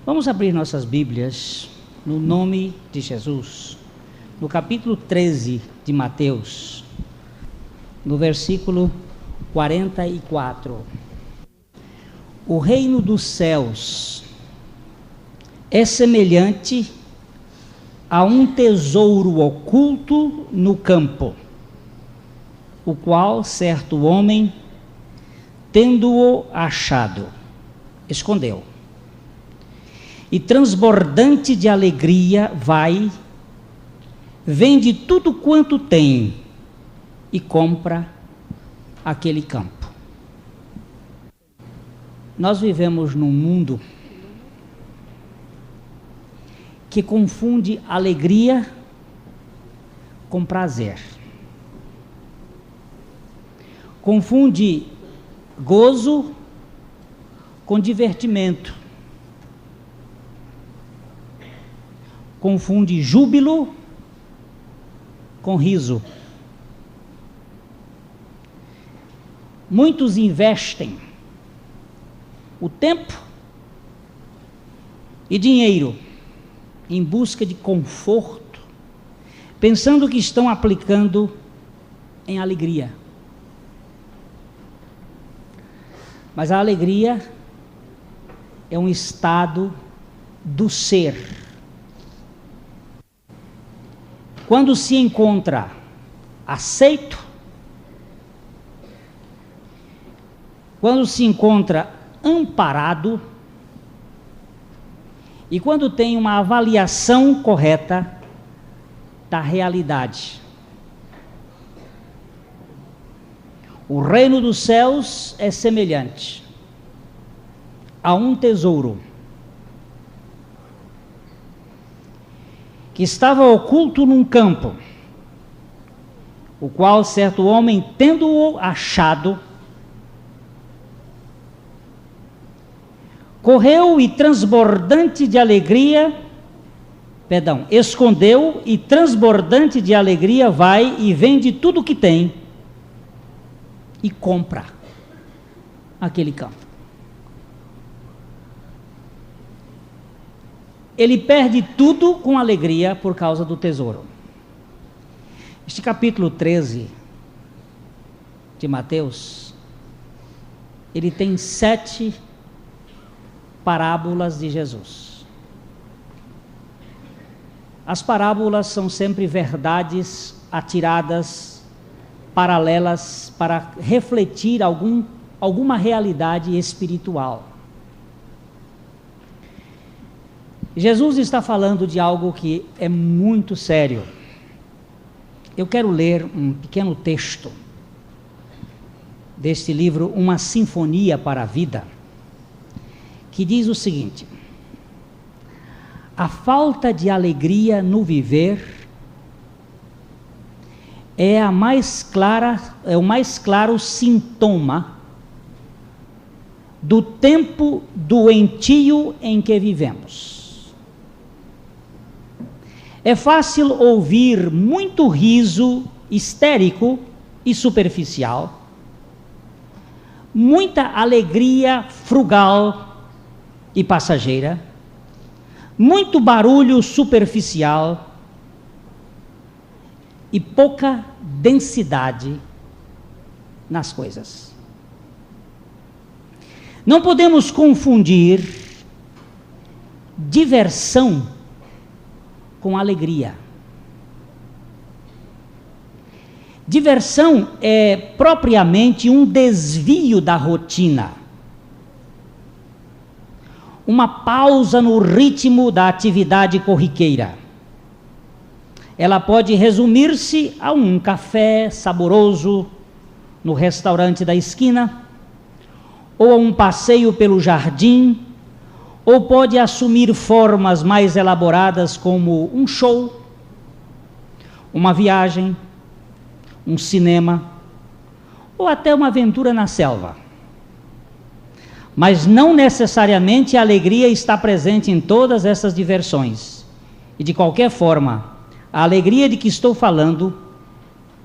Vamos abrir nossas Bíblias no nome de Jesus, no capítulo 13 de Mateus, no versículo 44. O reino dos céus é semelhante a um tesouro oculto no campo, o qual certo homem, tendo-o achado, escondeu. E transbordante de alegria vai, vende tudo quanto tem e compra aquele campo. Nós vivemos num mundo que confunde alegria com prazer. Confunde gozo com divertimento. Confunde júbilo com riso. Muitos investem o tempo e dinheiro em busca de conforto, pensando que estão aplicando em alegria. Mas a alegria é um estado do ser. Quando se encontra aceito, quando se encontra amparado e quando tem uma avaliação correta da realidade. O reino dos céus é semelhante a um tesouro que estava oculto num campo, o qual certo homem, tendo-o achado, correu e transbordante de alegria, escondeu e transbordante de alegria vai e vende tudo o que tem e compra aquele campo. Ele perde tudo com alegria por causa do tesouro. Este capítulo 13 de Mateus, ele tem 7 parábolas de Jesus. As parábolas são sempre verdades atiradas, paralelas, para refletir alguma realidade espiritual. Jesus está falando de algo que é muito sério. Eu quero ler um pequeno texto deste livro, Uma Sinfonia para a Vida, que diz o seguinte: a falta de alegria no viver é o mais claro sintoma do tempo doentio em que vivemos. É fácil ouvir muito riso histérico e superficial, muita alegria frugal e passageira, muito barulho superficial e pouca densidade nas coisas. Não podemos confundir diversão com alegria. Diversão é propriamente um desvio da rotina, uma pausa no ritmo da atividade corriqueira. Ela pode resumir-se a um café saboroso no restaurante da esquina, ou a um passeio pelo jardim, ou pode assumir formas mais elaboradas como um show, uma viagem, um cinema, ou até uma aventura na selva. Mas não necessariamente a alegria está presente em todas essas diversões. E de qualquer forma, a alegria de que estou falando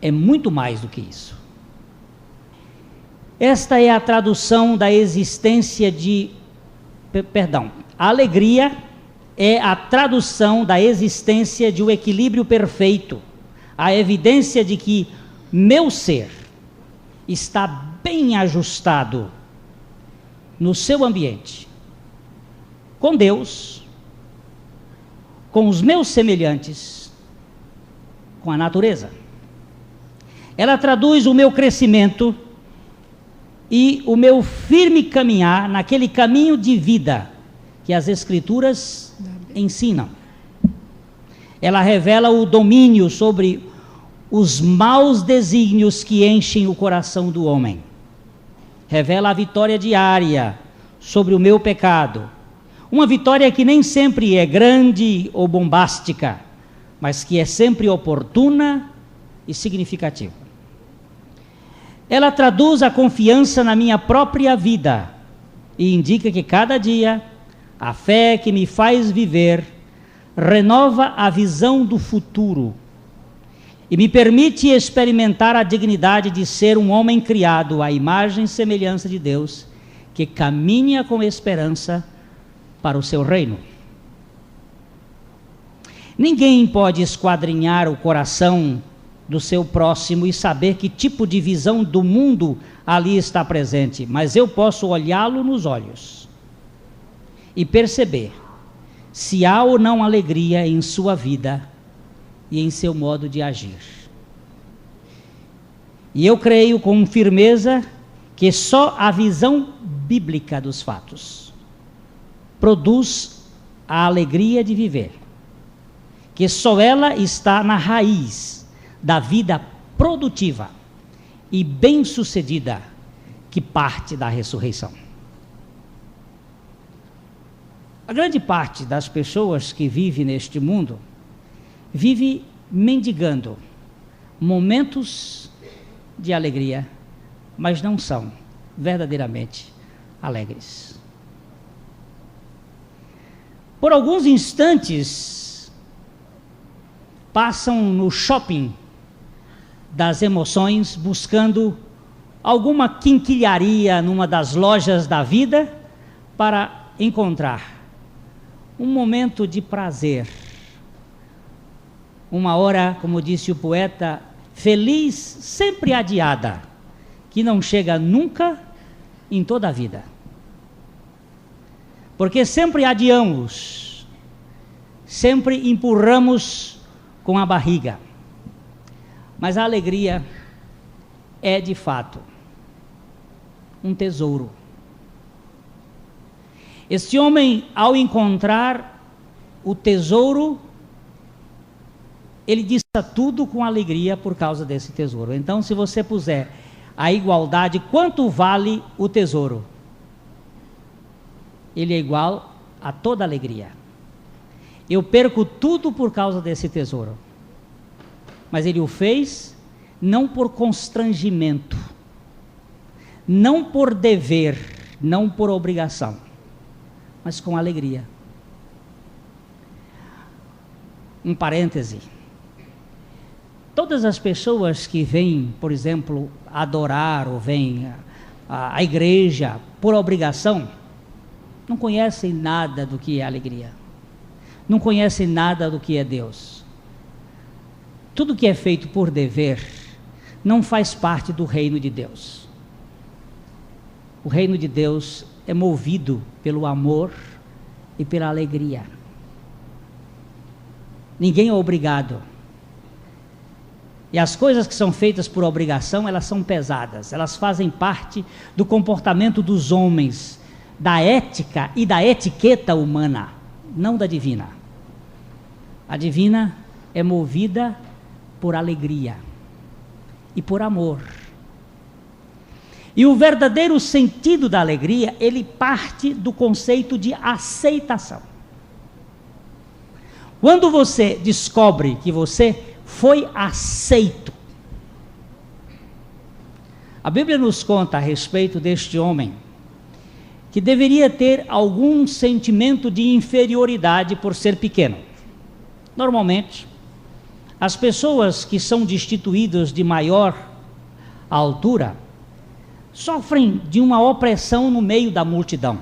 é muito mais do que isso. Esta é a tradução da existência de A alegria é a tradução da existência de um equilíbrio perfeito, a evidência de que meu ser está bem ajustado no seu ambiente, com Deus, com os meus semelhantes, com a natureza. Ela traduz o meu crescimento e o meu firme caminhar naquele caminho de vida que as Escrituras ensinam. Ela revela o domínio sobre os maus desígnios que enchem o coração do homem. Revela a vitória diária sobre o meu pecado. Uma vitória que nem sempre é grande ou bombástica, mas que é sempre oportuna e significativa. Ela traduz a confiança na minha própria vida e indica que cada dia a fé que me faz viver renova a visão do futuro e me permite experimentar a dignidade de ser um homem criado à imagem e semelhança de Deus, que caminha com esperança para o seu reino. Ninguém pode esquadrinhar o coração do seu próximo e saber que tipo de visão do mundo ali está presente, mas eu posso olhá-lo nos olhos e perceber se há ou não alegria em sua vida e em seu modo de agir. E eu creio com firmeza que só a visão bíblica dos fatos produz a alegria de viver, que só ela está na raiz da vida produtiva e bem-sucedida que parte da ressurreição. A grande parte das pessoas que vivem neste mundo vive mendigando momentos de alegria, mas não são verdadeiramente alegres. Por alguns instantes, passam no shopping das emoções, buscando alguma quinquilharia numa das lojas da vida para encontrar um momento de prazer, uma hora, como disse o poeta, feliz, sempre adiada, que não chega nunca em toda a vida. Porque sempre adiamos, sempre empurramos com a barriga. Mas a alegria é, de fato, um tesouro. Este homem, ao encontrar o tesouro, ele dista tudo com alegria por causa desse tesouro. Então, se você puser a igualdade, quanto vale o tesouro? Ele é igual a toda alegria. Eu perco tudo por causa desse tesouro. Mas ele o fez não por constrangimento, não por dever, não por obrigação, mas com alegria. Um parêntese. Todas as pessoas que vêm, por exemplo, adorar ou vêm à igreja por obrigação, não conhecem nada do que é alegria. Não conhecem nada do que é Deus. Tudo que é feito por dever não faz parte do reino de Deus. O reino de Deus é movido pelo amor e pela alegria. Ninguém é obrigado. E as coisas que são feitas por obrigação, elas são pesadas. Elas fazem parte do comportamento dos homens, da ética e da etiqueta humana, não da divina. A divina é movida por alegria e por amor. E o verdadeiro sentido da alegria, ele parte do conceito de aceitação. Quando você descobre que você foi aceito, a Bíblia nos conta a respeito deste homem, que deveria ter algum sentimento de inferioridade por ser pequeno. Normalmente, as pessoas que são destituídas de maior altura sofrem de uma opressão no meio da multidão.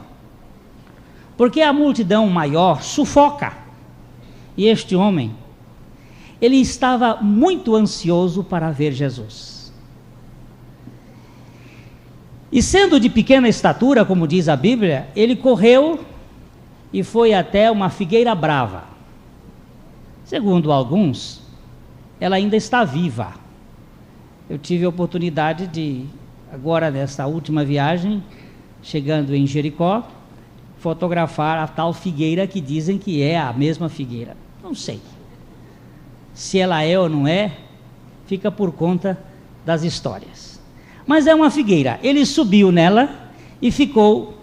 porque a multidão maior sufoca. E este homem, ele estava muito ansioso para ver Jesus. E sendo de pequena estatura, como diz a Bíblia, ele correu e foi até uma figueira brava. Segundo alguns, ela ainda está viva. Eu tive a oportunidade de, agora nesta última viagem, chegando em Jericó, fotografar a tal figueira que dizem que é a mesma figueira. Não sei. Se ela é ou não é, fica por conta das histórias. Mas é uma figueira. Ele subiu nela e ficou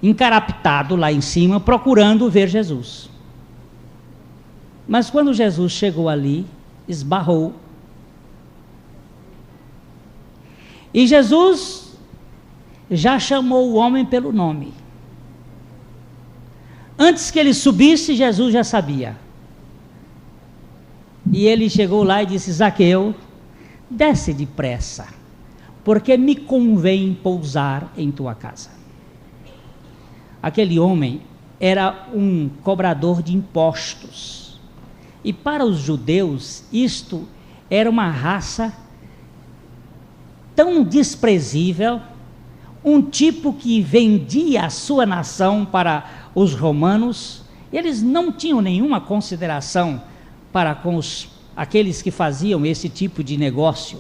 encarapitado lá em cima, procurando ver Jesus. Mas quando Jesus chegou ali, esbarrou. E Jesus já chamou o homem pelo nome. Antes que ele subisse, Jesus já sabia. E ele chegou lá e disse: Zaqueu, desce depressa, porque me convém pousar em tua casa. Aquele homem era um cobrador de impostos. E para os judeus, isto era uma raça tão desprezível, um tipo que vendia a sua nação para os romanos. Eles não tinham nenhuma consideração para com aqueles que faziam esse tipo de negócio,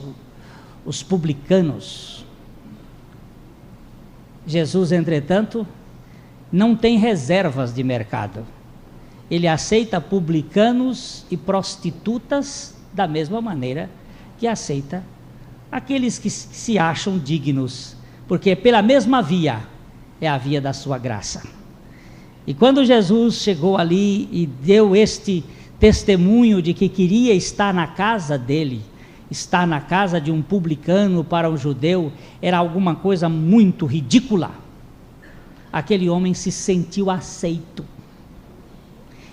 os publicanos. Jesus, entretanto, não tem reservas de mercado. Ele aceita publicanos e prostitutas da mesma maneira que aceita aqueles que se acham dignos, porque pela mesma via é a via da sua graça. E quando Jesus chegou ali e deu este testemunho de que queria estar na casa dele, estar na casa de um publicano para um judeu, era alguma coisa muito ridícula. Aquele homem se sentiu aceito.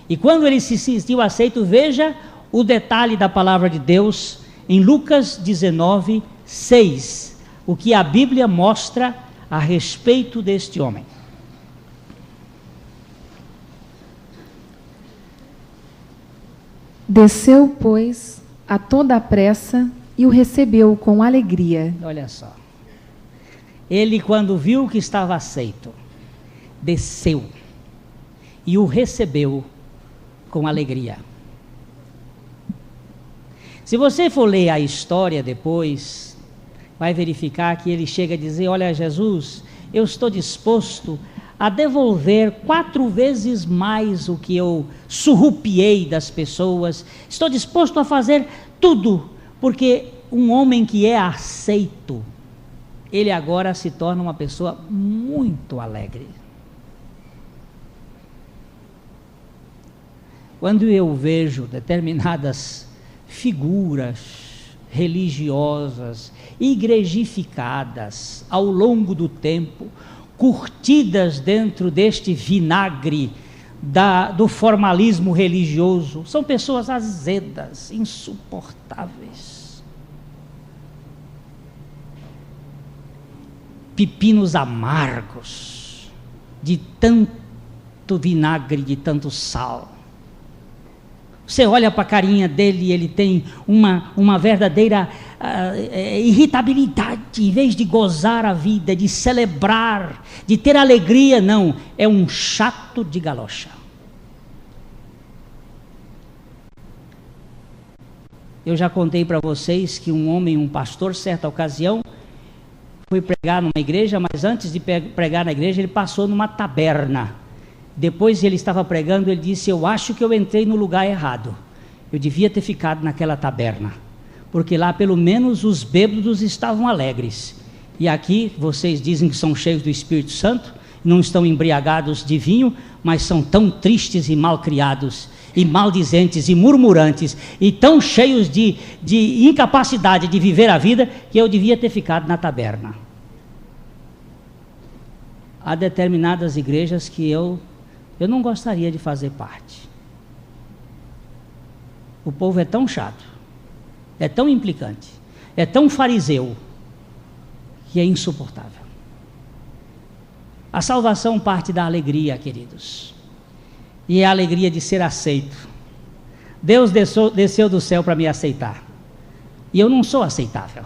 E quando ele se sentiu aceito, veja o detalhe da palavra de Deus em Lucas 19, 6, o que a Bíblia mostra a respeito deste homem. Desceu, pois, a toda a pressa e o recebeu com alegria. Olha só. Ele, quando viu que estava aceito, desceu e o recebeu com alegria. Se você for ler a história depois, vai verificar que ele chega a dizer: olha, Jesus, eu estou disposto a devolver 4 vezes mais o que eu surrupiei das pessoas, estou disposto a fazer tudo, porque um homem que é aceito, ele agora se torna uma pessoa muito alegre. Quando eu vejo determinadas figuras religiosas, igrejificadas ao longo do tempo, curtidas dentro deste vinagre do formalismo religioso, são pessoas azedas, insuportáveis, pepinos amargos, de tanto vinagre, de tanto sal. Você olha para a carinha dele e ele tem uma verdadeira irritabilidade, em vez de gozar a vida, de celebrar, de ter alegria, não, é um chato de galocha. Eu já contei para vocês que um homem, um pastor, certa ocasião, foi pregar numa igreja, mas antes de pregar na igreja, ele passou numa taberna. Depois ele estava pregando, ele disse: eu acho que eu entrei no lugar errado, eu devia ter ficado naquela taberna, porque lá pelo menos os bêbados estavam alegres, e aqui vocês dizem que são cheios do Espírito Santo, não estão embriagados de vinho, mas são tão tristes e malcriados, e maldizentes e murmurantes, e tão cheios de incapacidade de viver a vida, que eu devia ter ficado na taberna. Há determinadas igrejas que eu não gostaria de fazer parte. O povo é tão chato, é tão implicante, é tão fariseu, que é insuportável. A salvação parte da alegria, queridos, e é a alegria de ser aceito. Deus desceu do céu para me aceitar, e eu não sou aceitável.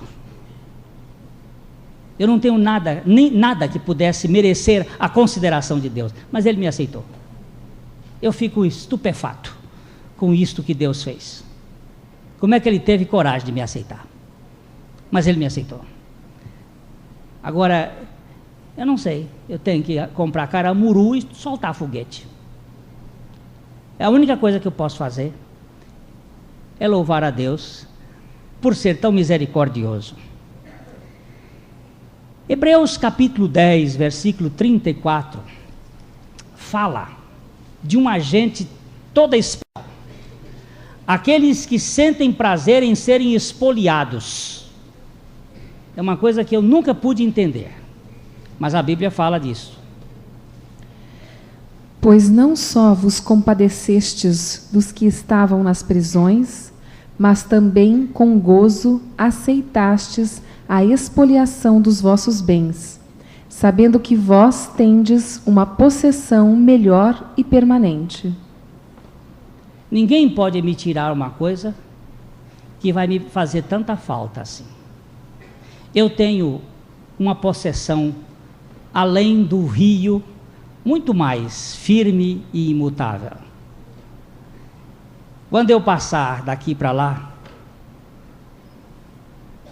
Eu não tenho nada, nem nada que pudesse merecer a consideração de Deus, mas Ele me aceitou. Eu fico estupefato com isto que Deus fez. Como é que Ele teve coragem de me aceitar? Mas Ele me aceitou. Agora, eu não sei, eu tenho que comprar caramuru e soltar foguete. A única coisa que eu posso fazer é louvar a Deus por ser tão misericordioso. Hebreus capítulo 10, versículo 34, fala de uma gente toda especial. Aqueles que sentem prazer em serem espoliados. É uma coisa que eu nunca pude entender, mas a Bíblia fala disso. Pois não só vos compadecestes dos que estavam nas prisões, mas também com gozo aceitastes a expoliação dos vossos bens, sabendo que vós tendes uma possessão melhor e permanente. Ninguém pode me tirar uma coisa que vai me fazer tanta falta assim. Eu tenho uma possessão além do rio, muito mais firme e imutável. Quando eu passar daqui para lá,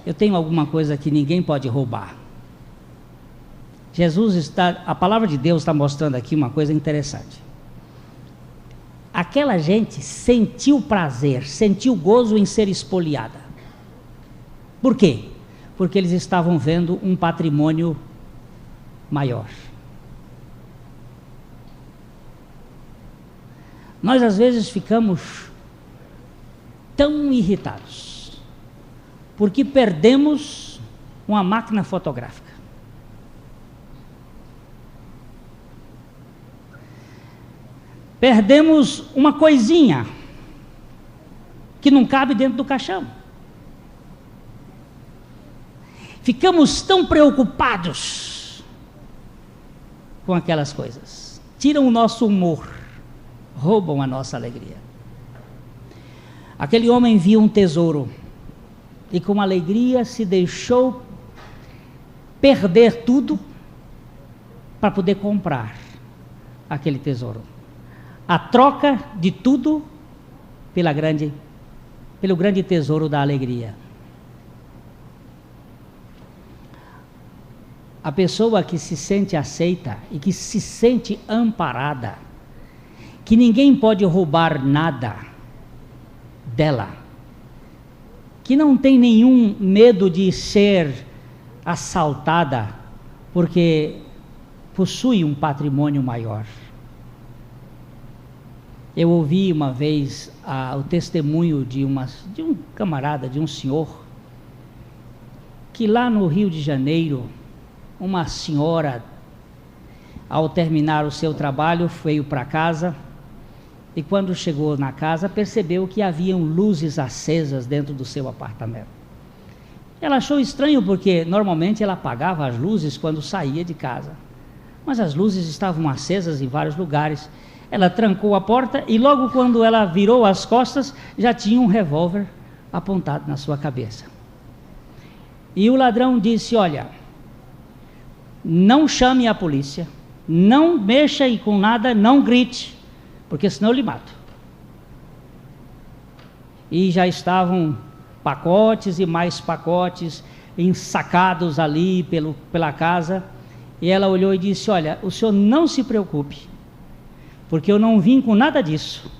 eu tenho alguma coisa que ninguém pode roubar. A palavra de Deus está mostrando aqui uma coisa interessante. Aquela gente sentiu prazer, sentiu gozo em ser espoliada. Por quê? Porque eles estavam vendo um patrimônio maior. Nós às vezes ficamos tão irritados porque perdemos uma máquina fotográfica. Perdemos uma coisinha que não cabe dentro do caixão. Ficamos tão preocupados com aquelas coisas. Tiram o nosso humor, roubam a nossa alegria. Aquele homem viu um tesouro e com alegria se deixou perder tudo para poder comprar aquele tesouro. A troca de tudo pelo grande tesouro da alegria. A pessoa que se sente aceita e que se sente amparada, que ninguém pode roubar nada dela, que não tem nenhum medo de ser assaltada, porque possui um patrimônio maior. Eu ouvi uma vez o testemunho de um camarada, de um senhor, que lá no Rio de Janeiro, uma senhora, ao terminar o seu trabalho, veio para casa, e quando chegou na casa, percebeu que haviam luzes acesas dentro do seu apartamento. Ela achou estranho, porque normalmente ela apagava as luzes quando saía de casa, mas as luzes estavam acesas em vários lugares. Ela trancou a porta e logo quando ela virou as costas, já tinha um revólver apontado na sua cabeça. E o ladrão disse: olha, não chame a polícia, não mexa com nada, não grite, porque senão eu lhe mato. E já estavam pacotes e mais pacotes ensacados ali pela casa, e ela olhou e disse: olha, o senhor não se preocupe, porque eu não vim com nada disso,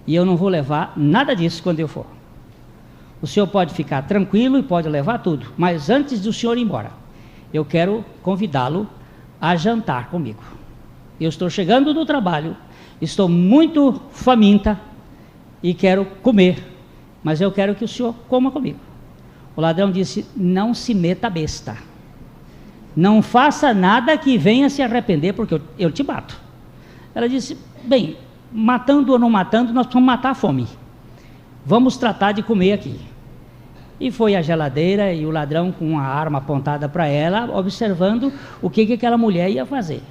e eu não vou levar nada disso quando eu for. O senhor pode ficar tranquilo e pode levar tudo, mas antes do senhor ir embora, eu quero convidá-lo a jantar comigo. Eu estou chegando do trabalho, estou muito faminta e quero comer, mas eu quero que o senhor coma comigo. O ladrão disse: não se meta besta, não faça nada que venha se arrepender, porque eu te mato. Ela disse: bem, matando ou não matando, nós precisamos matar a fome, vamos tratar de comer aqui. E foi à geladeira e o ladrão com uma arma apontada para ela, observando o que aquela mulher ia fazer.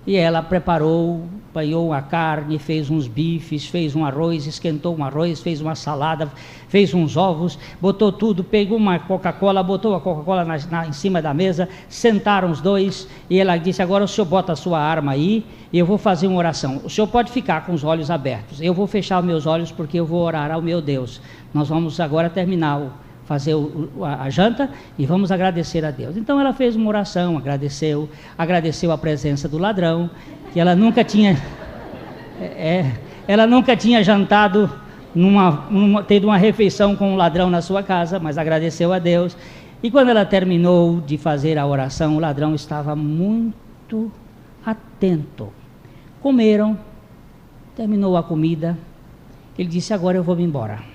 E ela preparou, apanhou a carne, fez uns bifes, fez um arroz, esquentou um arroz, fez uma salada, fez uns ovos, botou tudo, pegou uma Coca-Cola, botou a Coca-Cola em cima da mesa, sentaram os dois, e ela disse: agora o senhor bota a sua arma aí, e eu vou fazer uma oração. O senhor pode ficar com os olhos abertos, eu vou fechar os meus olhos porque eu vou orar ao meu Deus. Nós vamos agora terminar fazer a janta e vamos agradecer a Deus. Então ela fez uma oração, agradeceu a presença do ladrão, que ela nunca tinha jantado, tendo uma refeição com um ladrão na sua casa, mas agradeceu a Deus. E quando ela terminou de fazer a oração, o ladrão estava muito atento. Comeram, terminou a comida, ele disse: agora eu vou me embora.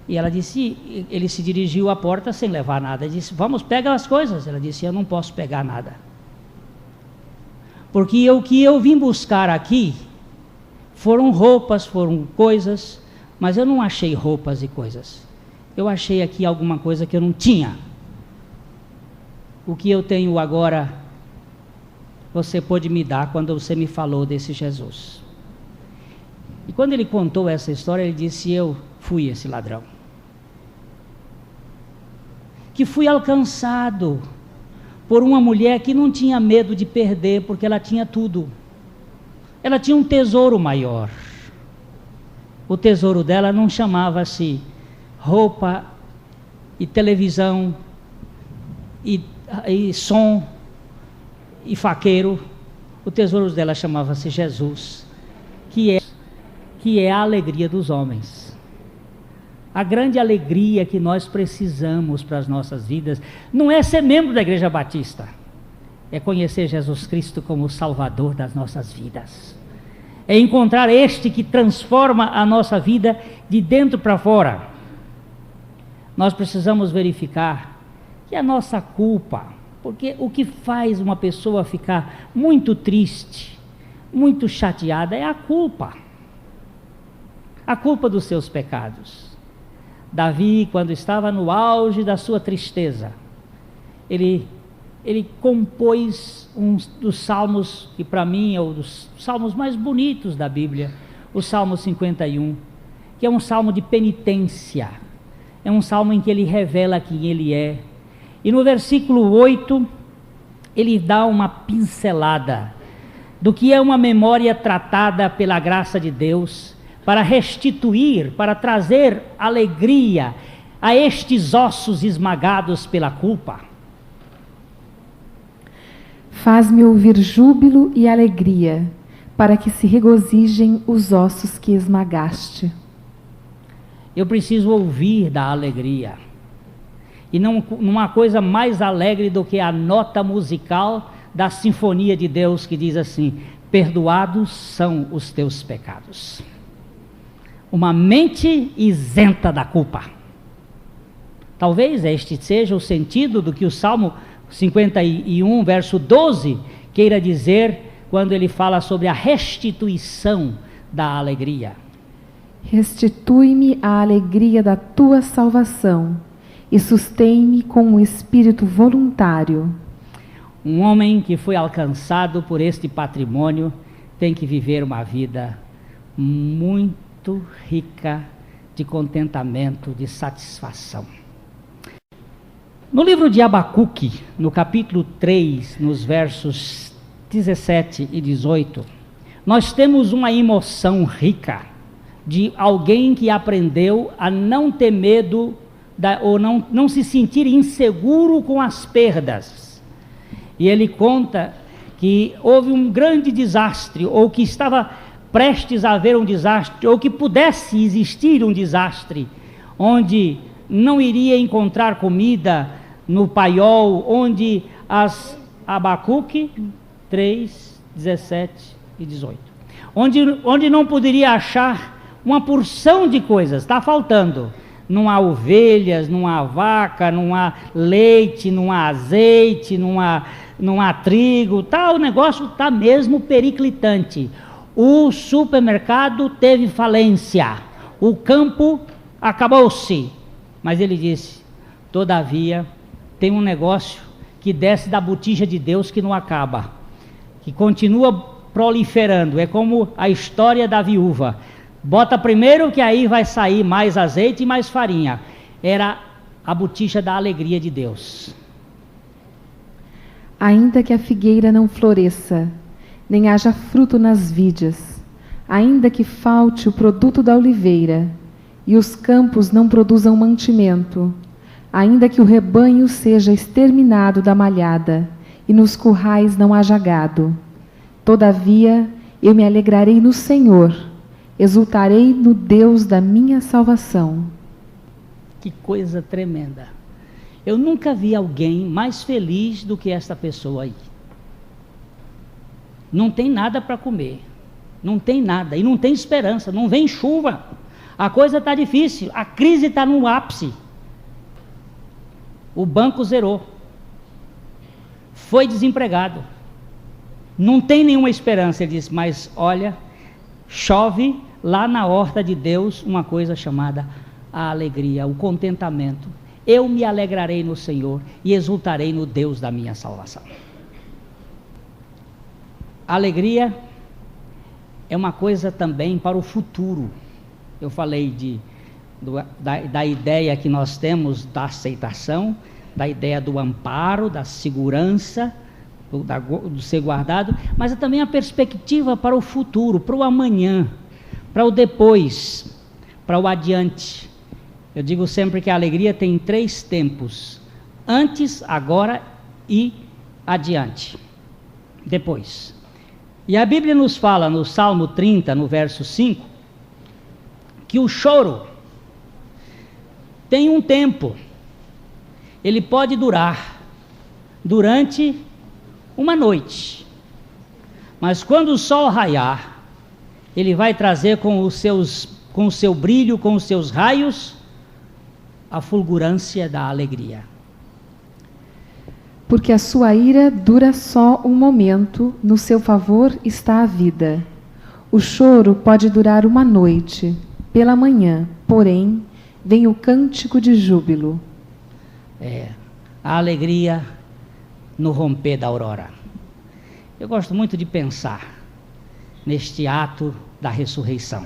E ela disse, ele se dirigiu à porta sem levar nada, ele disse: vamos, pega as coisas. Ela disse: eu não posso pegar nada, porque o que eu vim buscar aqui foram roupas, foram coisas, mas eu não achei roupas e coisas, eu achei aqui alguma coisa que eu não tinha. O que eu tenho agora, você pôde me dar quando você me falou desse Jesus. E quando ele contou essa história, ele disse: eu fui esse ladrão, que fui alcançado por uma mulher que não tinha medo de perder, porque ela tinha tudo. Ela tinha um tesouro maior. O tesouro dela não chamava-se roupa e televisão e som e faqueiro. O tesouro dela chamava-se Jesus, que é a alegria dos homens. A grande alegria que nós precisamos para as nossas vidas não é ser membro da Igreja Batista, é conhecer Jesus Cristo como o Salvador das nossas vidas, é encontrar este que transforma a nossa vida de dentro para fora. Nós precisamos verificar que a nossa culpa, porque o que faz uma pessoa ficar muito triste, muito chateada, é a culpa dos seus pecados. Davi, quando estava no auge da sua tristeza, ele compôs um dos salmos, que para mim é um dos salmos mais bonitos da Bíblia, o Salmo 51, que é um salmo de penitência, é um salmo em que ele revela quem ele é. E no versículo 8, ele dá uma pincelada do que é uma memória tratada pela graça de Deus, para restituir, para trazer alegria a estes ossos esmagados pela culpa. Faz-me ouvir júbilo e alegria, para que se regozijem os ossos que esmagaste. Eu preciso ouvir da alegria. E não há coisa mais alegre do que a nota musical da Sinfonia de Deus, que diz assim: perdoados são os teus pecados. Uma mente isenta da culpa. Talvez este seja o sentido do que o Salmo 51, verso 12, queira dizer quando ele fala sobre a restituição da alegria. Restitui-me a alegria da tua salvação e sustém-me com um espírito voluntário. Um homem que foi alcançado por este patrimônio tem que viver uma vida muito rica de contentamento, de satisfação. No livro de Abacuque, no capítulo 3, nos versos 17 e 18, nós temos uma emoção rica de alguém que aprendeu a não ter medo ou não se sentir inseguro com as perdas. E ele conta que houve um grande desastre, ou que estava prestes a haver um desastre, ou que pudesse existir um desastre, onde não iria encontrar comida no paiol, onde Abacuque 3, 17 e 18, onde não poderia achar uma porção de coisas, está faltando, não há ovelhas, não há vaca, não há leite, não há azeite, não há trigo, o negócio está mesmo periclitante. O supermercado teve falência, o campo acabou-se, Mas ele disse: todavia, tem um negócio que desce da botija de Deus que não acaba, que continua proliferando. É como a história da viúva. Bota primeiro que aí vai sair mais azeite e mais farinha. Era a botija da alegria de Deus. Ainda que a figueira não floresça, nem haja fruto nas vides, ainda que falte o produto da oliveira, e os campos não produzam mantimento, ainda que o rebanho seja exterminado da malhada, e nos currais não haja gado, todavia eu me alegrarei no Senhor, exultarei no Deus da minha salvação. Que coisa tremenda! Eu nunca vi alguém mais feliz do que esta pessoa aí. Não tem nada para comer, não tem nada, e não tem esperança, não vem chuva, a coisa está difícil, a crise está no ápice, o banco zerou, foi desempregado, não tem nenhuma esperança. Ele diz: mas olha, chove lá na horta de Deus uma coisa chamada a alegria, o contentamento. Eu me alegrarei no Senhor e exultarei no Deus da minha salvação. A alegria é uma coisa também para o futuro. Eu falei da ideia que nós temos da aceitação, da ideia do amparo, da segurança, do ser guardado, mas é também a perspectiva para o futuro, para o amanhã, para o depois, para o adiante. Eu digo sempre que a alegria tem 3 tempos: antes, agora e adiante, depois. E a Bíblia nos fala no Salmo 30, no verso 5, que o choro tem um tempo, ele pode durar durante uma noite, mas quando o sol raiar, ele vai trazer com o seu brilho, com os seus raios, a fulgurância da alegria. Porque a sua ira dura só um momento, no seu favor está a vida. O choro pode durar uma noite, pela manhã, porém, vem o cântico de júbilo. A alegria no romper da aurora. Eu gosto muito de pensar neste ato da ressurreição.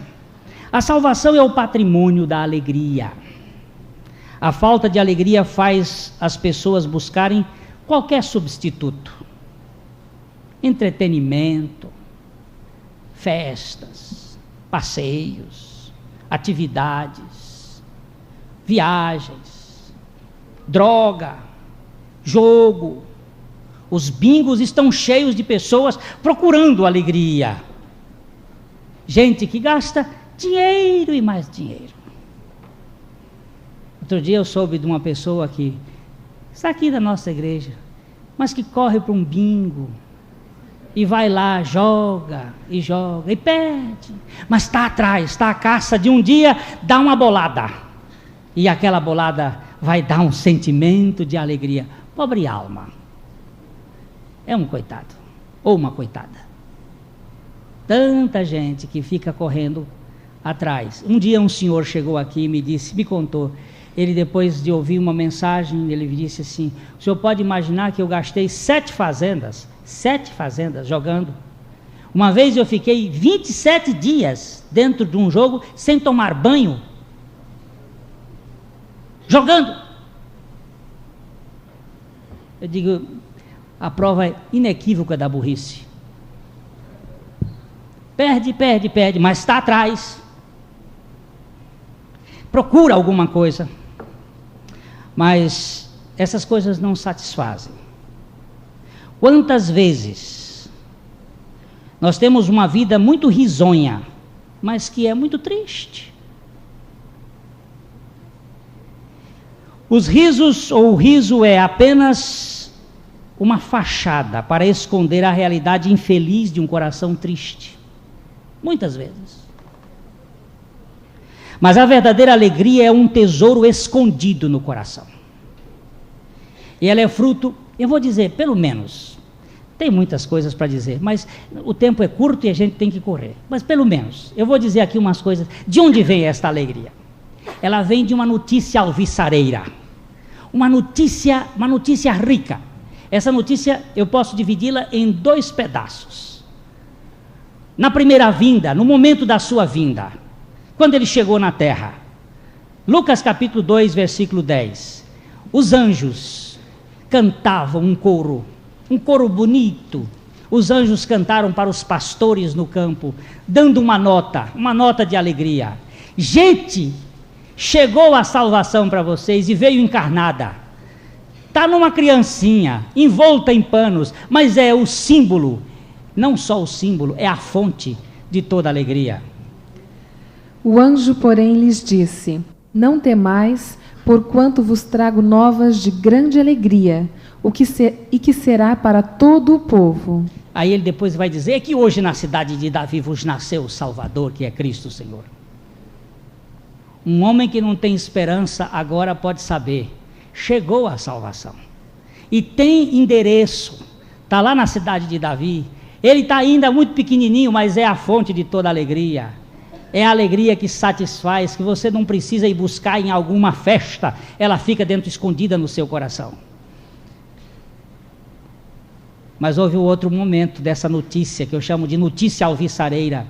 A salvação é o patrimônio da alegria. A falta de alegria faz as pessoas buscarem qualquer substituto. Entretenimento, festas, passeios, atividades, viagens, droga, jogo. Os bingos estão cheios de pessoas procurando alegria. Gente que gasta dinheiro e mais dinheiro. Outro dia eu soube de uma pessoa que está aqui da nossa igreja, mas que corre para um bingo e vai lá, joga e perde, mas está atrás, está a caça de um dia dar uma bolada, e aquela bolada vai dar um sentimento de alegria. Pobre alma, é um coitado ou uma coitada. Tanta gente que fica correndo atrás. Um dia um senhor chegou aqui e me contou. Ele, depois de ouvir uma mensagem, ele disse assim: o senhor pode imaginar que eu gastei 7 fazendas jogando. Uma vez eu fiquei 27 dias dentro de um jogo sem tomar banho, jogando. Eu digo, a prova é inequívoca da burrice. Perde, mas está atrás. Procura alguma coisa. Mas essas coisas não satisfazem. Quantas vezes nós temos uma vida muito risonha, mas que é muito triste. Os risos, ou o riso, é apenas uma fachada para esconder a realidade infeliz de um coração triste. Muitas vezes. Mas a verdadeira alegria é um tesouro escondido no coração. E ela é fruto, eu vou dizer, pelo menos, tem muitas coisas para dizer, mas o tempo é curto e a gente tem que correr. Mas pelo menos, eu vou dizer aqui umas coisas, de onde vem esta alegria? ela vem de uma notícia alvissareira, uma notícia rica. Essa notícia eu posso dividi-la em 2 pedaços. Na primeira vinda, no momento da sua vinda, quando ele chegou na terra, Lucas capítulo 2, versículo 10, os anjos cantavam um coro bonito. Os anjos cantaram para os pastores no campo, dando uma nota de alegria. Gente, chegou a salvação para vocês e veio encarnada. Está numa criancinha, envolta em panos, mas é o símbolo, não só o símbolo, é a fonte de toda alegria. O anjo, porém, lhes disse: não temais, porquanto vos trago novas de grande alegria, e que será para todo o povo. Aí ele depois vai dizer que hoje na cidade de Davi vos nasceu o Salvador, que é Cristo Senhor. Um homem que não tem esperança agora pode saber, chegou a salvação. E tem endereço, está lá na cidade de Davi. Ele está ainda muito pequenininho, mas é a fonte de toda alegria. É a alegria que satisfaz, que você não precisa ir buscar em alguma festa, ela fica dentro, escondida no seu coração. Mas houve um outro momento dessa notícia, que eu chamo de notícia alvissareira.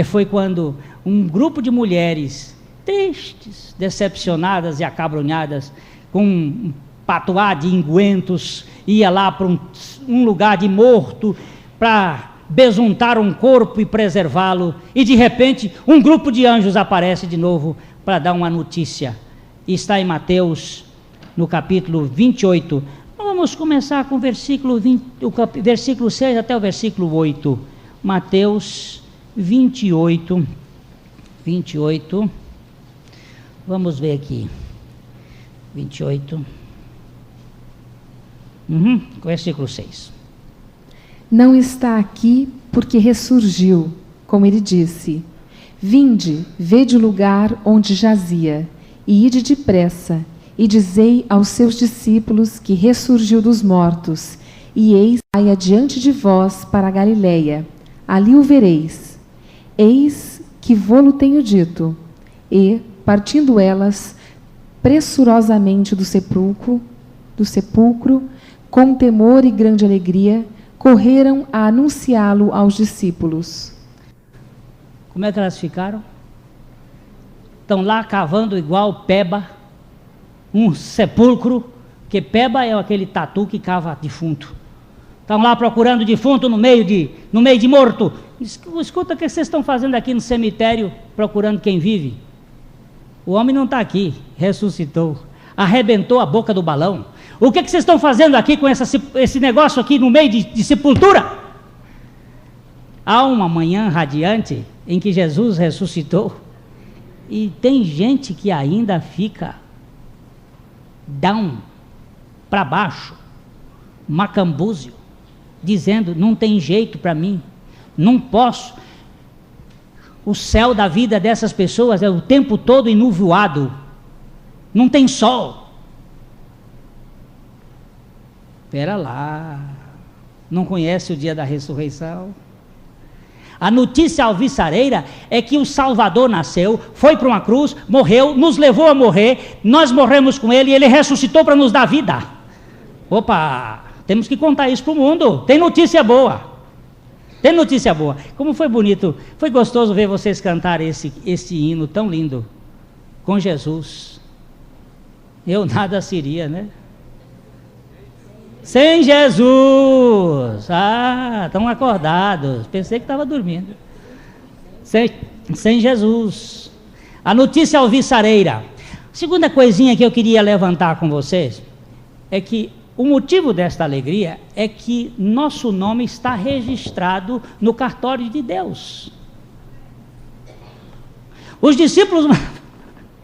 Foi quando um grupo de mulheres, tristes, decepcionadas e acabrunhadas, com um patuá de ingüentos, ia lá para um lugar de morto, para besuntar um corpo e preservá-lo, e de repente um grupo de anjos aparece de novo para dar uma notícia. E está em Mateus, no capítulo 28, vamos começar com o versículo 6 até o versículo 8, Mateus 28, vamos ver aqui, 28, versículo 6. Não está aqui porque ressurgiu, como ele disse. Vinde, vede o lugar onde jazia, e ide depressa, e dizei aos seus discípulos que ressurgiu dos mortos, e eis vai adiante de vós para a Galileia, ali o vereis. Eis que vô-lo tenho dito. E, partindo elas, pressurosamente do sepulcro, com temor e grande alegria, correram a anunciá-lo aos discípulos. Como é que elas ficaram? Estão lá cavando igual Peba, um sepulcro, que Peba é aquele tatu que cava defunto. Estão lá procurando defunto no meio de morto. Escuta, o que vocês estão fazendo aqui no cemitério, procurando quem vive? O homem não está aqui, ressuscitou, arrebentou a boca do balão. O que vocês estão fazendo aqui com esse negócio aqui no meio de sepultura? Há uma manhã radiante em que Jesus ressuscitou, e tem gente que ainda fica down, para baixo, macambúzio, dizendo, não tem jeito para mim, não posso. O céu da vida dessas pessoas é o tempo todo enuvoado, não tem sol. Espera lá, não conhece o dia da ressurreição? A notícia alvissareira é que o Salvador nasceu, foi para uma cruz, morreu, nos levou a morrer, nós morremos com ele e ele ressuscitou para nos dar vida. Opa, temos que contar isso para o mundo. Tem notícia boa. Tem notícia boa. Como foi bonito, foi gostoso ver vocês cantar esse hino tão lindo, com Jesus. Eu nada seria, né? Sem Jesus. Estão acordados. Pensei que estava dormindo. Sem Jesus. A notícia alvissareira. Segunda coisinha que eu queria levantar com vocês é que o motivo desta alegria é que nosso nome está registrado no cartório de Deus. Os discípulos...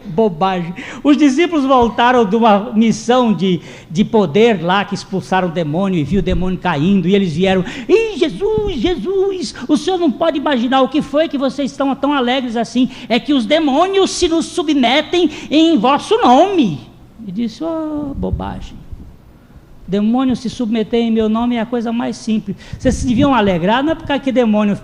Bobagem. Os discípulos voltaram de uma missão de poder lá, que expulsaram o demônio e viu o demônio caindo, e eles vieram, Jesus, o senhor não pode imaginar o que foi que vocês estão tão alegres assim, é que os demônios se nos submetem em vosso nome. E disse, bobagem, demônio se submeter em meu nome é a coisa mais simples, vocês se deviam alegrar, não é porque que demônio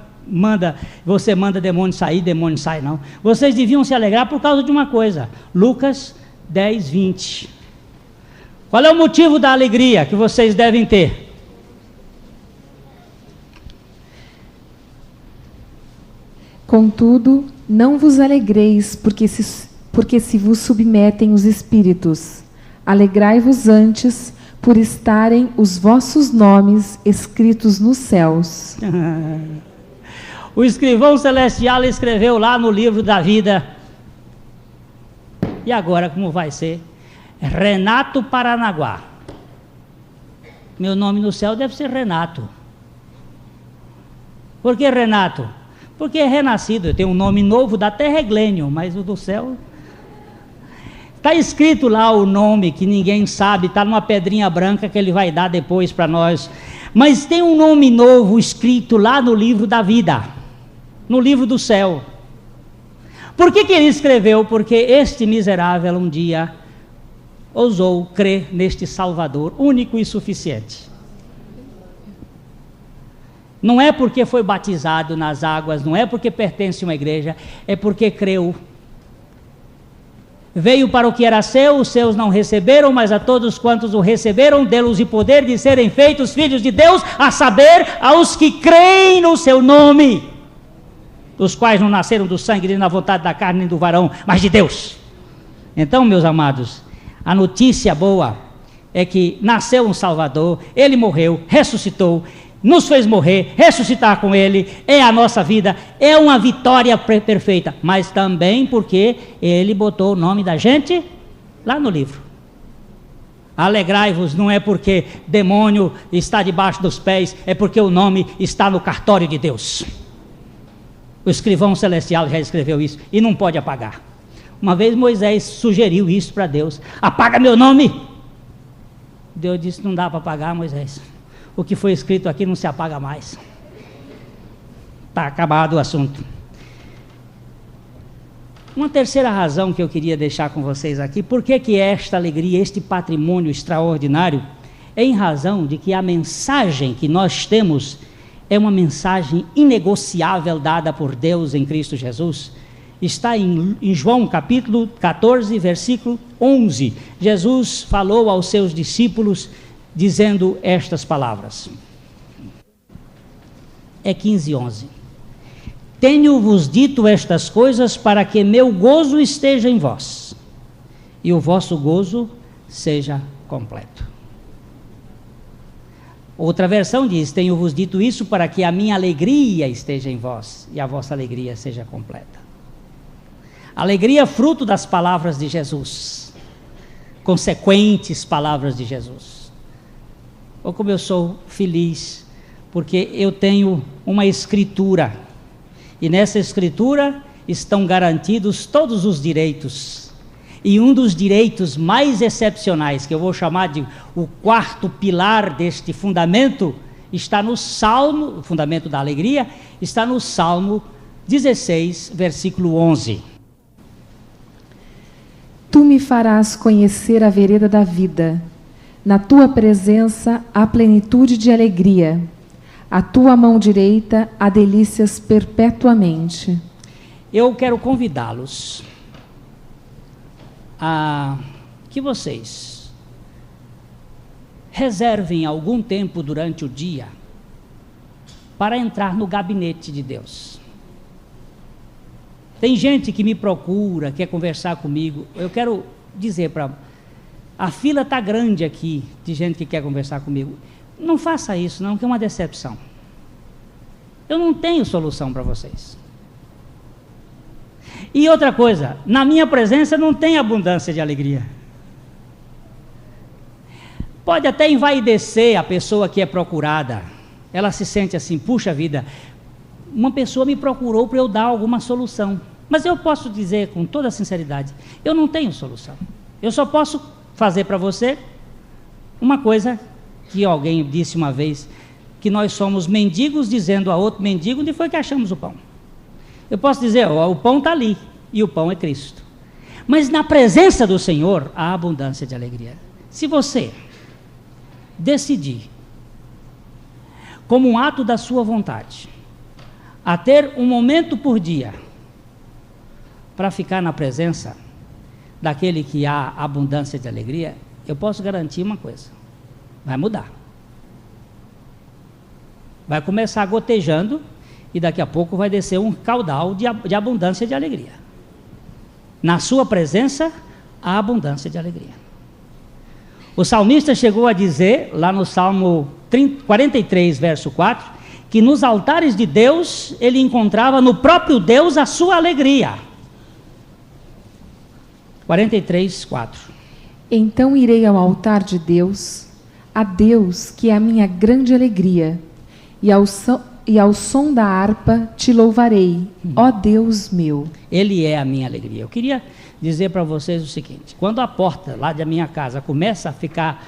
você manda demônio sair, demônio sai, não. Vocês deviam se alegrar por causa de uma coisa. Lucas 10, 20. Qual é o motivo da alegria que vocês devem ter? Contudo, não vos alegreis, porque se vos submetem os espíritos. Alegrai-vos antes, por estarem os vossos nomes escritos nos céus. O escrivão celestial escreveu lá no livro da vida. E agora como vai ser? Renato Paranaguá. Meu nome no céu deve ser Renato. Por que Renato? Porque é renascido. Eu tenho um nome novo da terra é Glênio, mas o do céu... Está escrito lá o nome que ninguém sabe, está numa pedrinha branca que ele vai dar depois para nós. Mas tem um nome novo escrito lá no livro da vida, no livro do céu. Por que ele escreveu? Porque este miserável um dia ousou crer neste Salvador único e suficiente. Não é porque foi batizado nas águas, não é porque pertence a uma igreja, é porque creu. Veio para o que era seu, os seus não receberam, mas a todos quantos o receberam, deu-lhes o poder de serem feitos filhos de Deus, a saber, aos que creem no seu nome, os quais não nasceram do sangue, nem da vontade da carne, nem do varão, mas de Deus. Então, meus amados, a notícia boa é que nasceu um Salvador, ele morreu, ressuscitou, nos fez morrer, ressuscitar com ele, é a nossa vida, é uma vitória perfeita, mas também porque ele botou o nome da gente lá no livro. Alegrai-vos não é porque demônio está debaixo dos pés, é porque o nome está no cartório de Deus. O escrivão celestial já escreveu isso e não pode apagar. Uma vez Moisés sugeriu isso para Deus: apaga meu nome. Deus disse: não dá para apagar, Moisés. O que foi escrito aqui não se apaga mais. Está acabado o assunto. Uma terceira razão que eu queria deixar com vocês aqui, por que esta alegria, este patrimônio extraordinário, é em razão de que a mensagem que nós temos é uma mensagem inegociável dada por Deus em Cristo Jesus. Está em João capítulo 14, versículo 11. Jesus falou aos seus discípulos dizendo estas palavras. É 15, 11. Tenho-vos dito estas coisas para que meu gozo esteja em vós e o vosso gozo seja completo. Outra versão diz: tenho-vos dito isso para que a minha alegria esteja em vós e a vossa alegria seja completa. Alegria fruto das palavras de Jesus, consequentes palavras de Jesus. Ou como eu sou feliz, porque eu tenho uma escritura, e nessa escritura estão garantidos todos os direitos, e um dos direitos mais excepcionais, que eu vou chamar de o quarto pilar deste fundamento, está no Salmo, o fundamento da alegria, está no Salmo 16, versículo 11. Tu me farás conhecer a vereda da vida. Na tua presença há plenitude de alegria. A tua mão direita há delícias perpetuamente. Eu quero convidá-los a que vocês reservem algum tempo durante o dia para entrar no gabinete de Deus. Tem gente que me procura, quer conversar comigo. Eu quero dizer para... A fila está grande aqui, de gente que quer conversar comigo. Não faça isso não, que é uma decepção. Eu não tenho solução para vocês. E outra coisa, na minha presença não tem abundância de alegria. Pode até envaidecer a pessoa que é procurada. Ela se sente assim: puxa vida, uma pessoa me procurou para eu dar alguma solução. Mas eu posso dizer com toda a sinceridade, eu não tenho solução. Eu só posso fazer para você uma coisa que alguém disse uma vez, que nós somos mendigos dizendo a outro mendigo onde foi que achamos o pão. Eu posso dizer: ó, o pão está ali, e o pão é Cristo. Mas na presença do Senhor há abundância de alegria. Se você decidir, como um ato da sua vontade, a ter um momento por dia para ficar na presença daquele que há abundância de alegria, eu posso garantir uma coisa: vai mudar. Vai começar gotejando e daqui a pouco vai descer um caudal de abundância de alegria. Na sua presença, há abundância de alegria. O salmista chegou a dizer, lá no Salmo 43, verso 4, que nos altares de Deus, ele encontrava no próprio Deus a sua alegria. 43, 4. Então irei ao altar de Deus, a Deus que é a minha grande alegria, e ao som da harpa te louvarei, ó Deus meu. Ele é a minha alegria. Eu queria dizer para vocês o seguinte: quando a porta lá da minha casa começa a ficar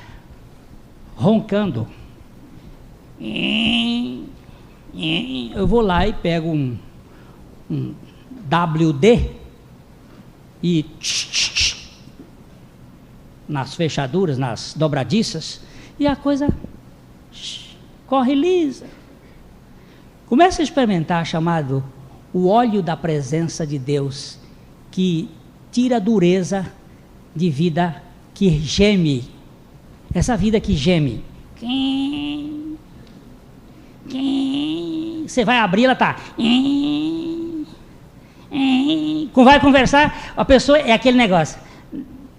roncando, eu vou lá e pego um WD e nas fechaduras, nas dobradiças, e a coisa corre lisa. Começa a experimentar chamado o óleo da presença de Deus, que tira a dureza de vida que geme. Essa vida que geme. Você vai abrir, ela está. Vai conversar, a pessoa é aquele negócio.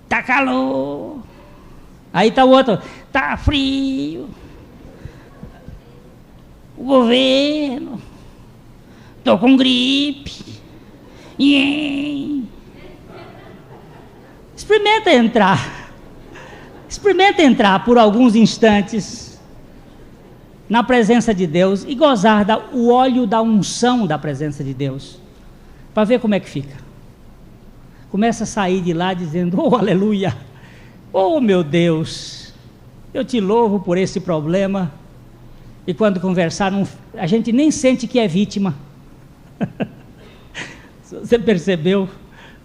Tá calor. Aí está o outro. Tá frio. O governo. Tô com gripe. Experimenta entrar por alguns instantes na presença de Deus e gozar o óleo da unção da presença de Deus, para ver como é que fica. Começa a sair de lá dizendo: oh aleluia, oh meu Deus, eu te louvo por esse problema. E quando conversar, a gente nem sente que é vítima. Você percebeu?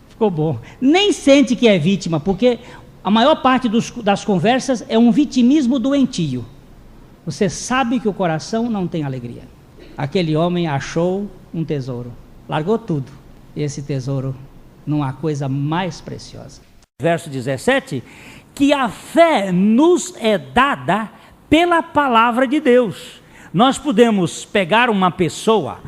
Ficou bom. Nem sente que é vítima, porque a maior parte das conversas é um vitimismo doentio. Você sabe que o coração não tem alegria. Aquele homem achou um tesouro, largou tudo. Esse tesouro não há coisa mais preciosa. Verso 17, que a fé nos é dada pela palavra de Deus. Nós podemos pegar uma pessoa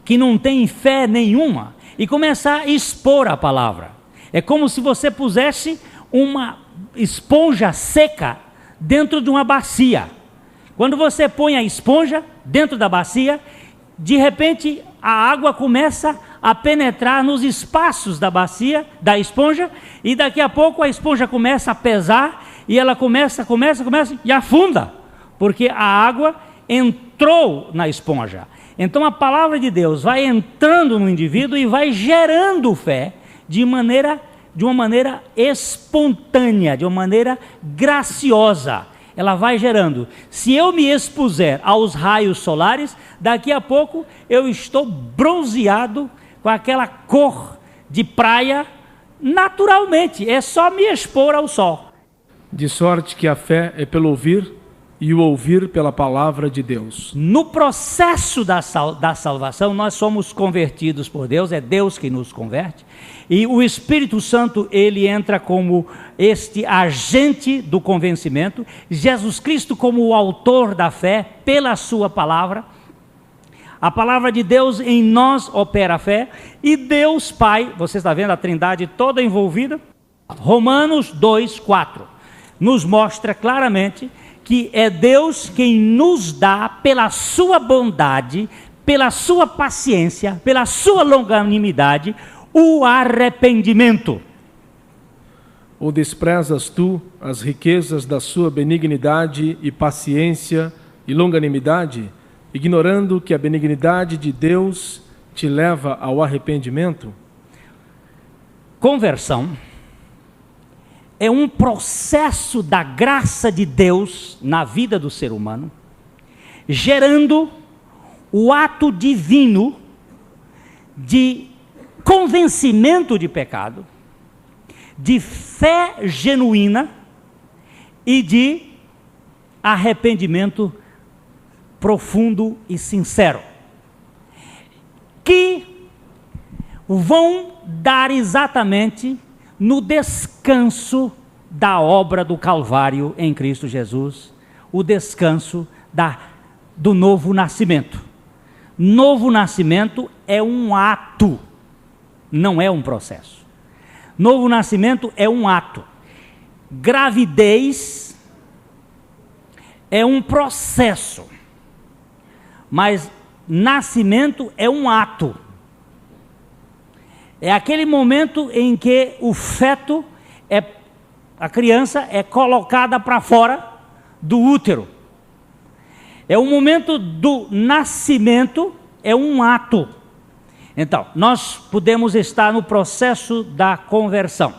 que não tem fé nenhuma e começar a expor a palavra. É como se você pusesse uma esponja seca dentro de uma bacia. Quando você põe a esponja dentro da bacia, de repente a água começa a penetrar nos espaços da bacia, da esponja, e daqui a pouco a esponja começa a pesar e ela começa e afunda, porque a água entrou na esponja. Então a palavra de Deus vai entrando no indivíduo e vai gerando fé de uma maneira espontânea, de uma maneira graciosa. Ela vai gerando. Se eu me expuser aos raios solares, daqui a pouco eu estou bronzeado com aquela cor de praia naturalmente. É só me expor ao sol. De sorte que a fé é pelo ouvir e o ouvir pela palavra de Deus. No processo da salvação, nós somos convertidos por Deus, é Deus que nos converte, e o Espírito Santo, ele entra como este agente do convencimento, Jesus Cristo como o autor da fé, pela sua palavra. A palavra de Deus em nós opera a fé, e Deus Pai, você está vendo a trindade toda envolvida? Romanos 2:4 nos mostra claramente que é Deus quem nos dá, pela sua bondade, pela sua paciência, pela sua longanimidade, o arrependimento. Ou desprezas tu as riquezas da sua benignidade e paciência e longanimidade, ignorando que a benignidade de Deus te leva ao arrependimento? Conversão é um processo da graça de Deus na vida do ser humano, gerando o ato divino de convencimento de pecado, de fé genuína e de arrependimento profundo e sincero. vão dar exatamente no descanso da obra do Calvário em Cristo Jesus, o descanso do novo nascimento. Novo nascimento é um ato, não é um processo. Novo nascimento é um ato. Gravidez é um processo, mas nascimento é um ato. É aquele momento em que o feto, a criança é colocada para fora do útero. É o momento do nascimento, é um ato. Então, nós podemos estar no processo da conversão.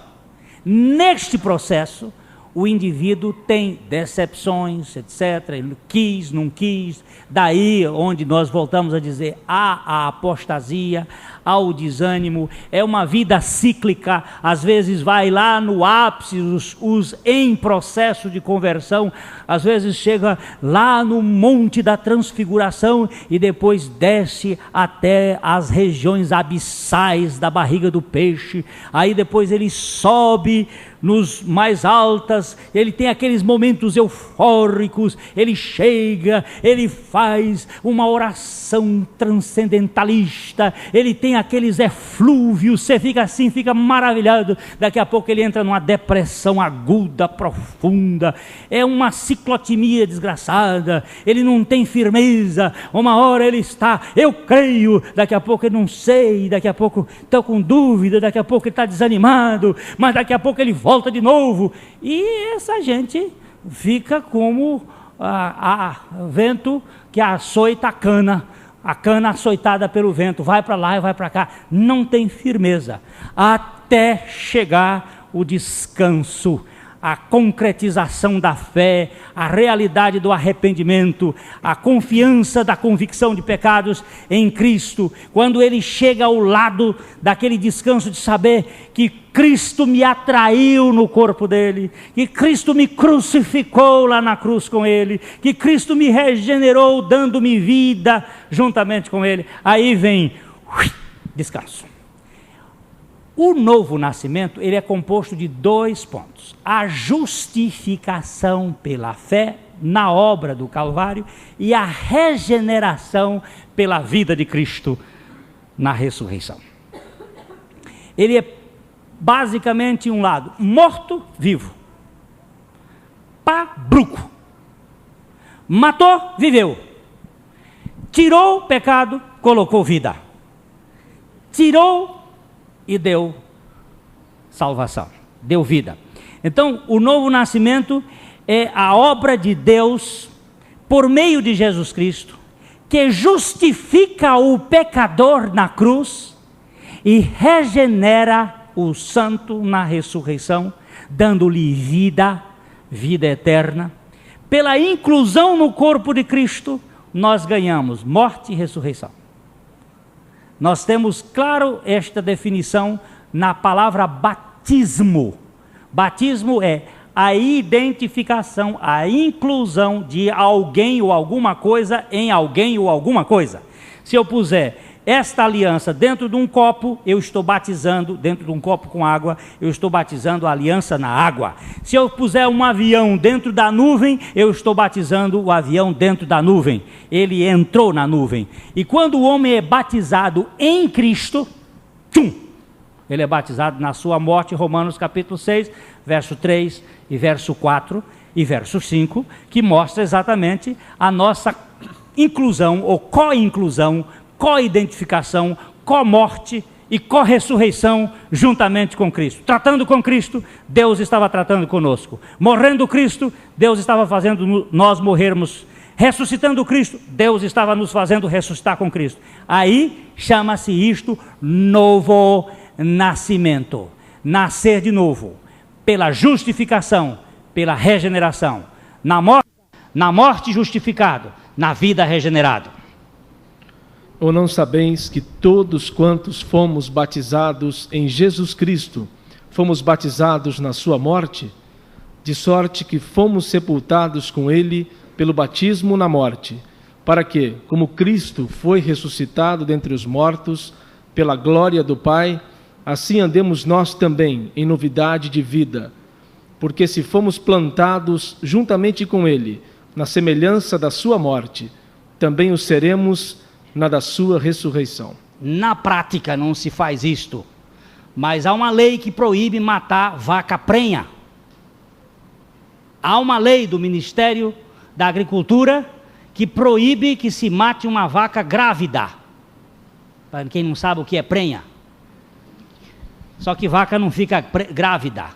Neste processo, o indivíduo tem decepções, etc. Ele quis, não quis. Daí onde nós voltamos a dizer, há a apostasia, há o desânimo. É uma vida cíclica, às vezes vai lá no ápice, os em processo de conversão, às vezes chega lá no monte da transfiguração e depois desce até as regiões abissais da barriga do peixe. Aí depois ele sobe nos mais altas, ele tem aqueles momentos eufóricos, ele chega, ele faz uma oração transcendentalista, ele tem aqueles eflúvios, você fica assim, fica maravilhado, daqui a pouco ele entra numa depressão aguda, profunda, é uma ciclotimia desgraçada, ele não tem firmeza, uma hora ele está, eu creio, daqui a pouco eu não sei, daqui a pouco estou com dúvida, daqui a pouco ele está desanimado, mas daqui a pouco ele volta de novo, e essa gente fica como vento que açoita a cana açoitada pelo vento, vai para lá e vai para cá, não tem firmeza, até chegar o descanso, a concretização da fé, a realidade do arrependimento, a confiança da convicção de pecados em Cristo, quando ele chega ao lado daquele descanso de saber que Cristo me atraiu no corpo dele, que Cristo me crucificou lá na cruz com ele, que Cristo me regenerou dando-me vida juntamente com ele, aí vem descanso. O novo nascimento, ele é composto de 2 pontos. A justificação pela fé na obra do Calvário e a regeneração pela vida de Cristo na ressurreição. Ele é basicamente um lado, morto, vivo. Pá, bruco. Matou, viveu. Tirou o pecado, colocou vida. Tirou e deu salvação, deu vida. Então, o novo nascimento é a obra de Deus por meio de Jesus Cristo, que justifica o pecador na cruz e regenera o santo na ressurreição, dando-lhe vida eterna. Pela inclusão no corpo de Cristo, nós ganhamos morte e ressurreição. Nós temos claro esta definição na palavra batismo. Batismo é a identificação, a inclusão de alguém ou alguma coisa em alguém ou alguma coisa. Se eu puser esta aliança dentro de um copo, eu estou batizando, dentro de um copo com água, eu estou batizando a aliança na água. Se eu puser um avião dentro da nuvem, eu estou batizando o avião dentro da nuvem. Ele entrou na nuvem. E quando o homem é batizado em Cristo, ele é batizado na sua morte, Romanos capítulo 6, verso 3 e verso 4 e verso 5, que mostra exatamente a nossa inclusão ou co-inclusão, co-identificação, co-morte e co-ressurreição juntamente com Cristo. Tratando com Cristo, Deus estava tratando conosco. Morrendo Cristo, Deus estava fazendo nós morrermos. Ressuscitando Cristo, Deus estava nos fazendo ressuscitar com Cristo. Aí chama-se isto novo nascimento. Nascer de novo, pela justificação, pela regeneração. Na morte justificado, na vida regenerado. Ou não sabeis que todos quantos fomos batizados em Jesus Cristo, fomos batizados na sua morte? De sorte que fomos sepultados com ele pelo batismo na morte, para que, como Cristo foi ressuscitado dentre os mortos, pela glória do Pai, assim andemos nós também em novidade de vida. Porque se fomos plantados juntamente com Ele, na semelhança da sua morte, também o seremos na da sua ressurreição. Na prática não se faz isto, mas há uma lei que proíbe matar vaca prenha. Há uma lei do Ministério da Agricultura que proíbe que se mate uma vaca grávida. Para quem não sabe o que é prenha. Só que vaca não fica grávida.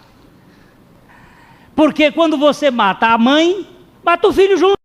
Porque quando você mata a mãe, mata o filho junto.